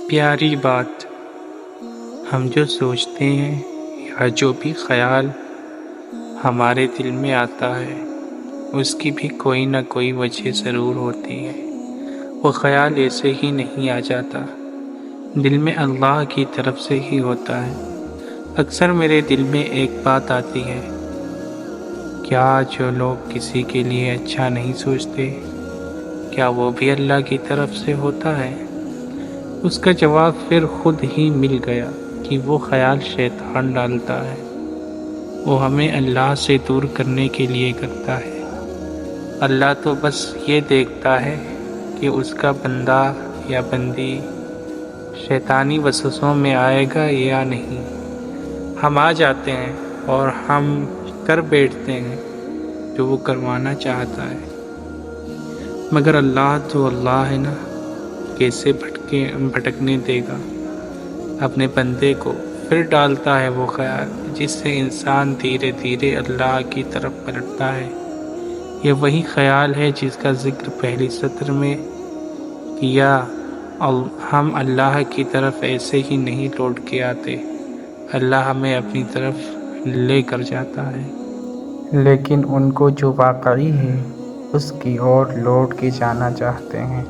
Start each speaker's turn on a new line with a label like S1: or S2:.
S1: پیاری بات، ہم جو سوچتے ہیں یا جو بھی خیال ہمارے دل میں آتا ہے اس کی بھی کوئی نہ کوئی وجہ ضرور ہوتی ہے۔ وہ خیال ایسے ہی نہیں آ جاتا، دل میں اللہ کی طرف سے ہی ہوتا ہے۔ اکثر میرے دل میں ایک بات آتی ہے، کیا جو لوگ کسی کے لیے اچھا نہیں سوچتے، کیا وہ بھی اللہ کی طرف سے ہوتا ہے؟ اس کا جواب پھر خود ہی مل گیا کہ وہ خیال شیطان ڈالتا ہے، وہ ہمیں اللہ سے دور کرنے کے لیے کرتا ہے۔ اللہ تو بس یہ دیکھتا ہے کہ اس کا بندہ یا بندی شیطانی وسوسوں میں آئے گا یا نہیں۔ ہم آ جاتے ہیں اور ہم کر بیٹھتے ہیں جو وہ کروانا چاہتا ہے، مگر اللہ تو اللہ ہے نا، کیسے بھٹکنے دے گا اپنے بندے کو؟ پھر ڈالتا ہے وہ خیال جس سے انسان دھیرے دھیرے اللہ کی طرف پلٹتا ہے۔ یہ وہی خیال ہے جس کا ذکر پہلی سطر میں کیا، ہم اللہ کی طرف ایسے ہی نہیں لوٹ کے آتے، اللہ ہمیں اپنی طرف لے کر جاتا ہے۔
S2: لیکن ان کو جو واقعی ہے اس کی اور لوٹ کے جانا چاہتے ہیں۔